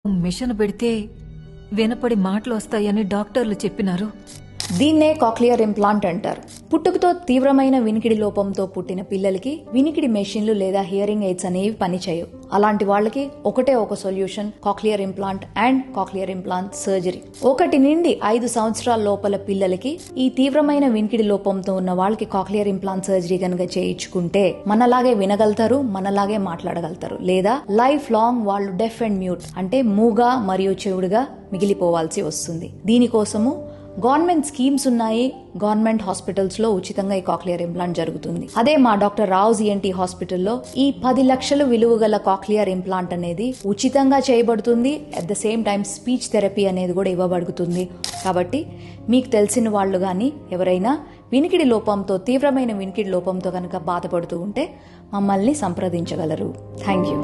Machine పెడితే వినపడి మాటలు వస్తాయని డాక్టర్లు చెప్పినారు. దీన్నే కాక్లియర్ ఇంప్లాంట్ అంటారు. పుట్టుకతో తీవ్రమైన వినికిడి లోపంతో పుట్టిన పిల్లలకి వినికిడి మెషిన్లు లేదా హియరింగ్ ఎయిడ్స్ అనేవి పనిచేయవు. అలాంటి వాళ్ళకి ఒకటే ఒక solution cochlear implant and cochlear implant surgery. 1 నుండి 5 సంవత్సరాల లోపల పిల్లలకి ఈ తీవ్రమైన వినికిడి లోపంతో ఉన్న వాళ్ళకి కాక్లియర్ ఇంప్లాంట్ సర్జరీ కనుక చేయించుకుంటే మనలాగే వినగలుగుతారు, మనలాగే మాట్లాడగలుగుతారు. లేదా లైఫ్ లాంగ్ వాళ్ళు డెఫ్ అండ్ మ్యూట్ అంటే మూగా మరియు చెవుడుగా మిగిలిపోవాల్సి వస్తుంది. దీనికోసము గవర్నమెంట్ స్కీమ్స్ ఉన్నాయి. గవర్నమెంట్ హాస్పిటల్స్ లో ఉచితంగా ఈ కాక్లియర్ ఇంప్లాంట్ జరుగుతుంది. అదే మా డాక్టర్ రావుస్ ఈఎన్టీ హాస్పిటల్లో ఈ 10 లక్షలు విలువ గల కాక్లియర్ ఇంప్లాంట్ అనేది ఉచితంగా చేయబడుతుంది. At the same time speech therapy అనేది కూడా ఇవ్వబడుతుంది. కాబట్టి మీకు తెలిసిన వాళ్ళు కానీ ఎవరైనా వినికిడి లోపంతో తీవ్రమైన వినికిడి లోపంతో కనుక బాధపడుతూ ఉంటే మమ్మల్ని సంప్రదించగలరు. Thank you.